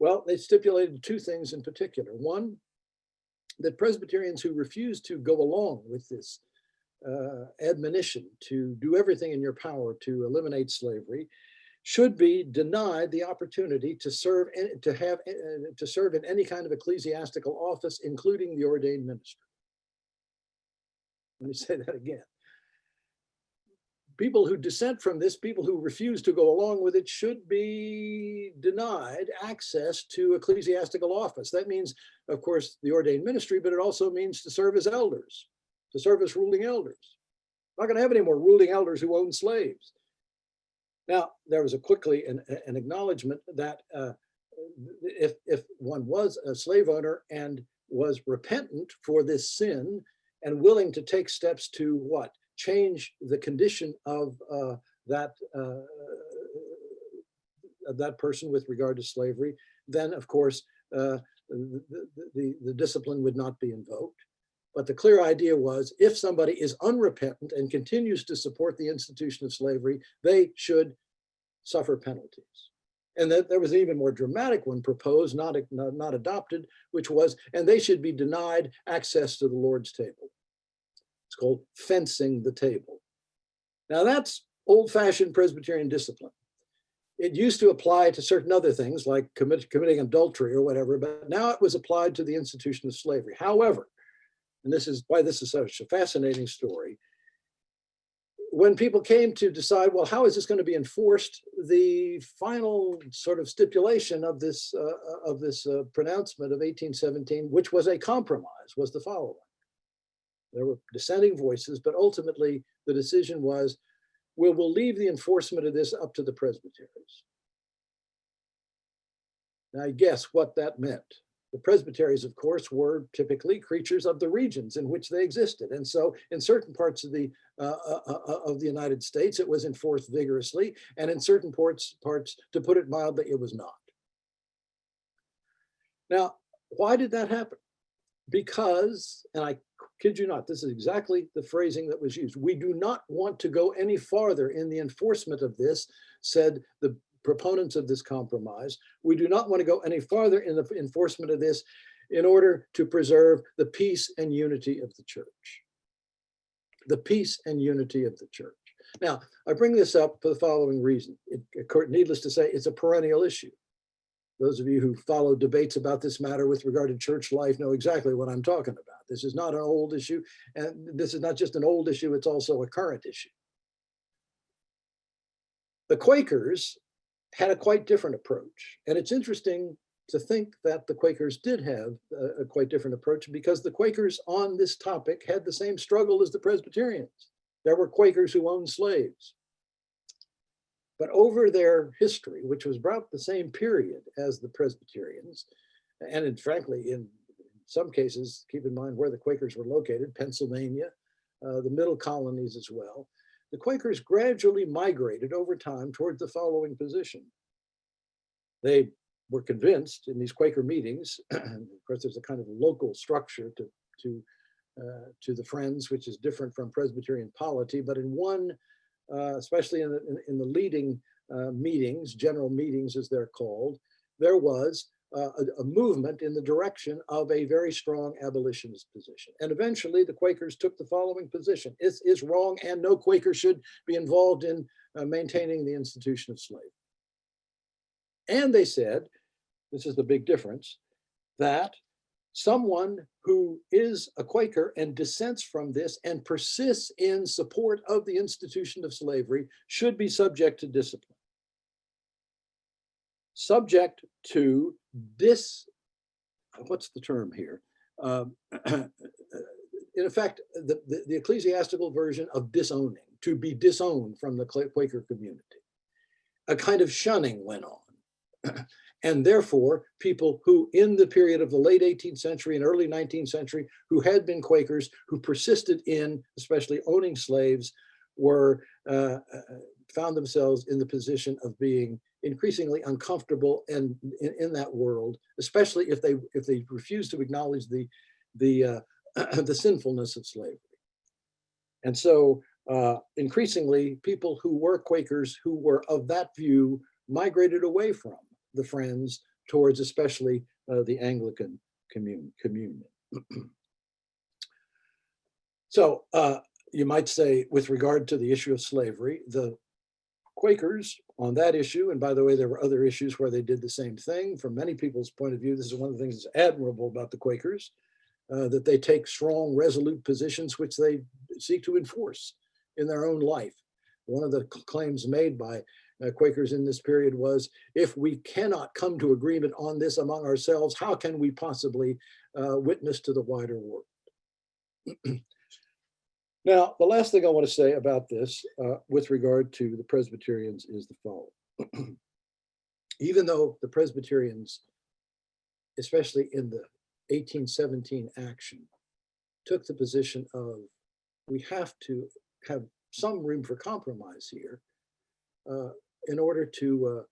Well, they stipulated two things in particular. One, that Presbyterians who refuse to go along with this admonition to do everything in your power to eliminate slavery should be denied the opportunity to serve in any kind of ecclesiastical office, including the ordained ministry. Let me say that again. People who dissent from this, people who refuse to go along with it, should be denied access to ecclesiastical office. That means, of course, the ordained ministry, but it also means to serve as elders, to serve as ruling elders. We're not going to have any more ruling elders who own slaves. Now, there was quickly an acknowledgement that if one was a slave owner and was repentant for this sin and willing to take steps to what? Change the condition of that person with regard to slavery, then of course the discipline would not be invoked. But the clear idea was, if somebody is unrepentant and continues to support the institution of slavery, they should suffer penalties. And that there was an even more dramatic one proposed, not adopted, which was, and they should be denied access to the Lord's table. It's called fencing the table. Now that's old-fashioned Presbyterian discipline. It used to apply to certain other things like committing adultery or whatever, but now it was applied to the institution of slavery. However, and this is why this is such a fascinating story, when people came to decide, well, how is this going to be enforced, the final sort of stipulation of this pronouncement of 1817, which was a compromise, was the following. There were dissenting voices, but ultimately the decision was, we'll leave the enforcement of this up to the presbyteries. Now, guess what that meant. The presbyteries, of course, were typically creatures of the regions in which they existed. And so in certain parts of the United States, it was enforced vigorously, and in certain parts, to put it mildly, it was not. Now, why did that happen? Because, and I kid you not, this is exactly the phrasing that was used. We do not want to go any farther in the enforcement of this, said the proponents of this compromise. We do not want to go any farther in the enforcement of this in order to preserve the peace and unity of the church. The peace and unity of the church. Now, I bring this up for the following reason. Needless to say, it's a perennial issue. Those of you who follow debates about this matter with regard to church life know exactly what I'm talking about. This is not an old issue, and this is not just an old issue, it's also a current issue. The Quakers had a quite different approach, and it's interesting to think that the Quakers did have a quite different approach, because the Quakers on this topic had the same struggle as the Presbyterians. There were Quakers who owned slaves. But over their history, which was about the same period as the Presbyterians, and frankly, in some cases, keep in mind where the Quakers were located, Pennsylvania, the middle colonies as well, the Quakers gradually migrated over time toward the following position. They were convinced in these Quaker meetings, and of course there's a kind of local structure to the Friends, which is different from Presbyterian polity, but in one, especially in the leading meetings, general meetings as they're called, there was a movement in the direction of a very strong abolitionist position. And eventually the Quakers took the following position: it's wrong and no Quaker should be involved in maintaining the institution of slavery. And they said, this is the big difference, that someone who is a Quaker and dissents from this and persists in support of the institution of slavery should be subject to discipline. Subject to what's the term here? In effect, the ecclesiastical version of disowning, to be disowned from the Quaker community. A kind of shunning went on. And therefore, people who in the period of the late 18th century and early 19th century, who had been Quakers, who persisted in especially owning slaves, were found themselves in the position of being increasingly uncomfortable and in that world, especially if they refused to acknowledge the sinfulness of slavery. And so increasingly, people who were Quakers who were of that view migrated away from the Friends towards especially the Anglican communion. So you might say, with regard to the issue of slavery, the Quakers on that issue, and by the way, there were other issues where they did the same thing. From many people's point of view, this is one of the things that's admirable about the Quakers, that they take strong, resolute positions which they seek to enforce in their own life. One of the claims made by Quakers in this period was, if we cannot come to agreement on this among ourselves, how can we possibly witness to the wider world? Now, the last thing I want to say about this with regard to the Presbyterians is the following. Even though the Presbyterians, especially in the 1817 action, took the position of, we have to have some room for compromise here in order to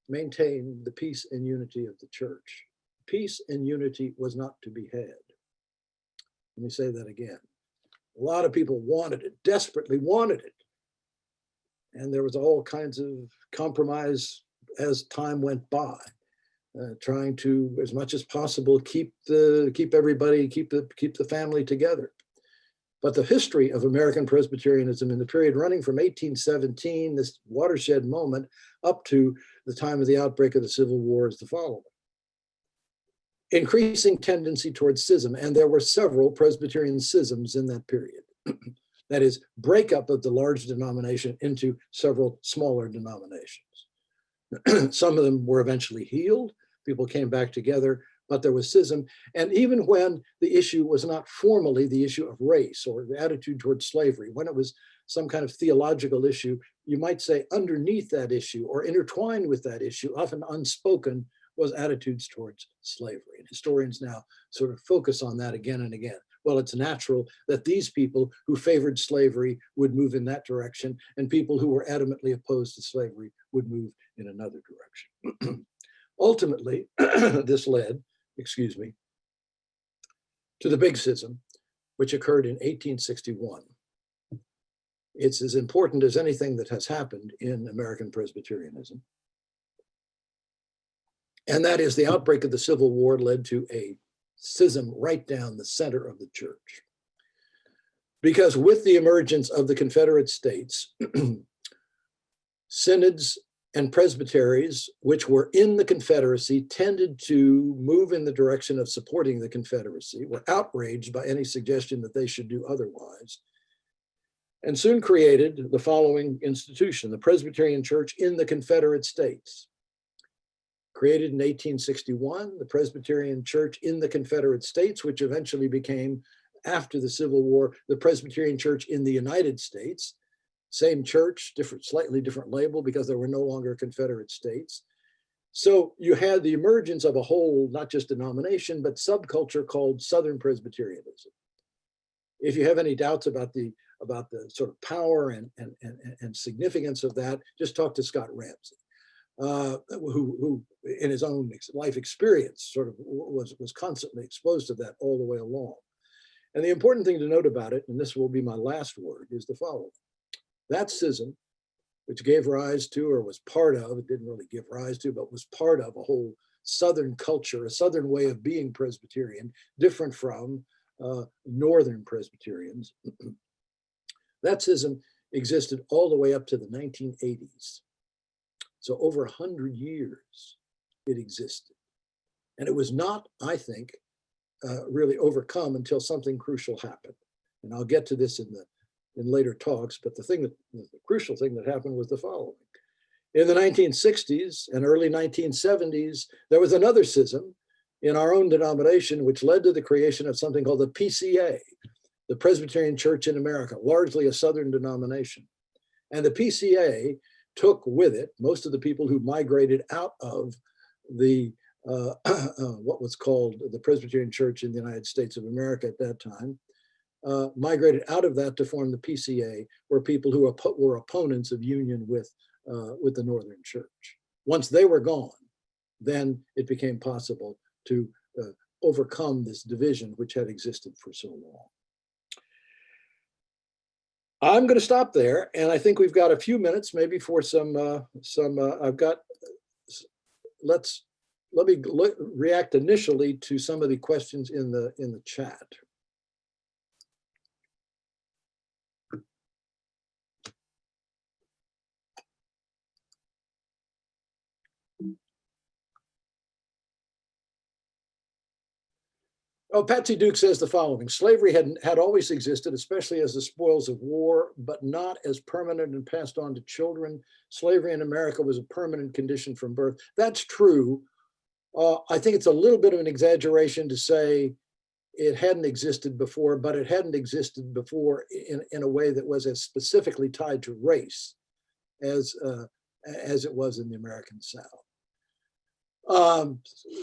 maintain the peace and unity of the church. Peace and unity was not to be had. Let me say that again. A lot of people wanted it, desperately wanted it. And there was all kinds of compromise as time went by, trying to, as much as possible, keep the family together. But the history of American Presbyterianism in the period running from 1817, this watershed moment, up to the time of the outbreak of the Civil War is the following. Increasing tendency towards schism, and there were several Presbyterian schisms in that period. That is, breakup of the large denomination into several smaller denominations. Some of them were eventually healed. People came back together, but there was schism. And even when the issue was not formally the issue of race or the attitude towards slavery, when it was some kind of theological issue, you might say underneath that issue or intertwined with that issue, often unspoken, was attitudes towards slavery. And historians now sort of focus on that again and again. Well, it's natural that these people who favored slavery would move in that direction, and people who were adamantly opposed to slavery would move in another direction. Ultimately, this led, to the big schism, which occurred in 1861. It's as important as anything that has happened in American Presbyterianism. And that is, the outbreak of the Civil War led to a schism right down the center of the church. Because with the emergence of the Confederate States, synods and presbyteries, which were in the Confederacy, tended to move in the direction of supporting the Confederacy, were outraged by any suggestion that they should do otherwise, and soon created the following institution, the Presbyterian Church in the Confederate States. Created in 1861, the Presbyterian Church in the Confederate States, which eventually became, after the Civil War, the Presbyterian Church in the United States. Same church, slightly different label because there were no longer Confederate states. So you had the emergence of a whole, not just denomination, but subculture called Southern Presbyterianism. If you have any doubts about the sort of power and significance of that, just talk to Scott Ramsey, who in his own life experience sort of was constantly exposed to that all the way along. And the important thing to note about it, and this will be my last word, is the following. That schism, which gave rise to, or was part of, it didn't really give rise to, but was part of a whole Southern culture, a Southern way of being Presbyterian, different from Northern Presbyterians. That schism existed all the way up to the 1980s. So over 100 years it existed. And it was not, I think, really overcome until something crucial happened. And I'll get to this in later talks, but the crucial thing that happened was the following. In the 1960s and early 1970s, there was another schism in our own denomination, which led to the creation of something called the PCA, the Presbyterian Church in America, largely a Southern denomination. And the PCA took with it most of the people who migrated out of the what was called the Presbyterian Church in the United States of America at that time, migrated out of that to form the PCA, were people who were opponents of union with the Northern Church. Once they were gone, then it became possible to overcome this division which had existed for so long. I'm going to stop there, and I think we've got a few minutes, maybe for let me react initially to some of the questions in the chat. Oh, Patsy Duke says the following: slavery had always existed, especially as the spoils of war, but not as permanent and passed on to children. Slavery in America was a permanent condition from birth. That's true. I think it's a little bit of an exaggeration to say it hadn't existed before, but it hadn't existed before in a way that was as specifically tied to race as it was in the American South.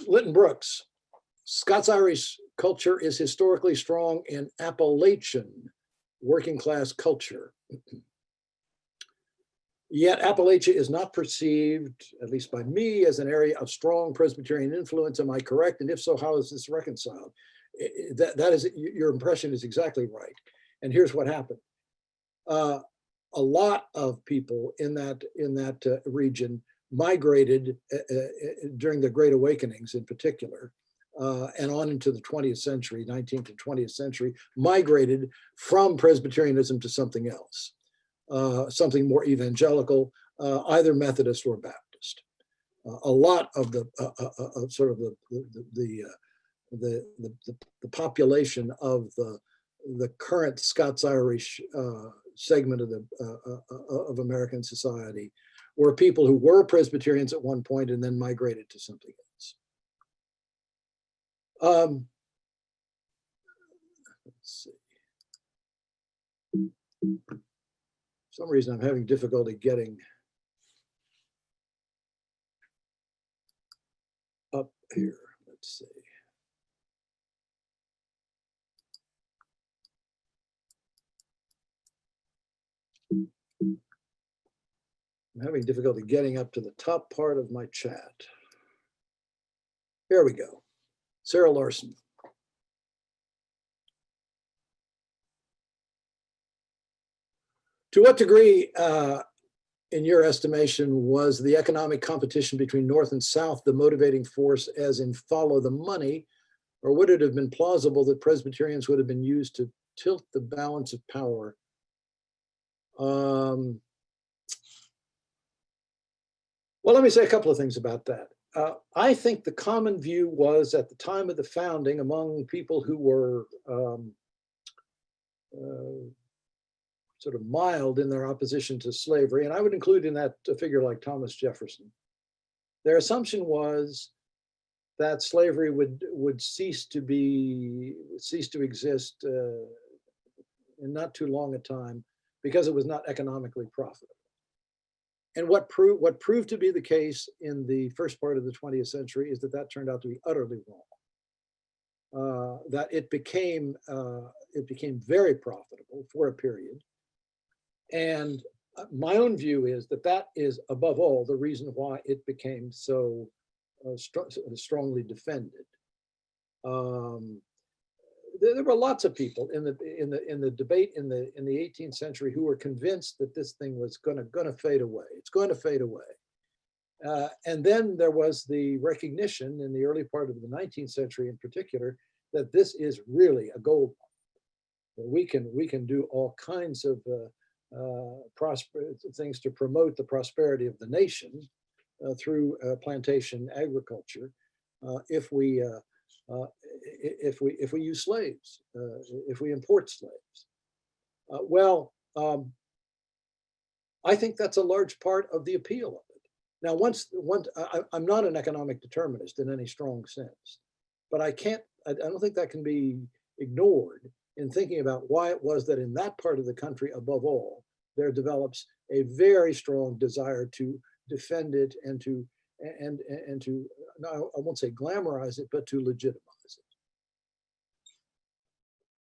Lytton Brooks, Scots-Irish culture is historically strong in Appalachian working class culture. Yet Appalachia is not perceived, at least by me, as an area of strong Presbyterian influence. Am I correct? And if so, how is this reconciled? That is, your impression is exactly right. And here's what happened. A lot of people in that region migrated during the Great Awakenings in particular, and on into the 20th century, 19th and 20th century, migrated from Presbyterianism to something else, something more evangelical, either Methodist or Baptist. A lot of the population of the current Scots-Irish segment of American society were people who were Presbyterians at one point and then migrated to something else. Let's see. For some reason, I'm having difficulty getting up here. Let's see. I'm having difficulty getting up to the top part of my chat. Here we go. Sarah Larson. To what degree, in your estimation, was the economic competition between North and South the motivating force, as in follow the money, or would it have been plausible that Presbyterians would have been used to tilt the balance of power? Well, let me say a couple of things about that. I think the common view was at the time of the founding among people who were sort of mild in their opposition to slavery, and I would include in that a figure like Thomas Jefferson. Their assumption was that slavery would cease to exist in not too long a time because it was not economically profitable. And what proved to be the case in the first part of the 20th century is that that turned out to be utterly wrong. That it became very profitable for a period. And my own view is that that is, above all, the reason why it became so strongly defended. There were lots of people in the debate in the 18th century who were convinced that this thing was going to fade away. It's going to fade away. And then there was the recognition in the early part of the 19th century, in particular, that this is really a gold mine. We can do all kinds of things to promote the prosperity of the nation through plantation agriculture if we use slaves, if we import slaves. I think that's a large part of the appeal of it. Now, I'm not an economic determinist in any strong sense, but I don't think that can be ignored in thinking about why it was that in that part of the country, above all, there develops a very strong desire to defend it and to, I won't say glamorize it, but to legitimize it.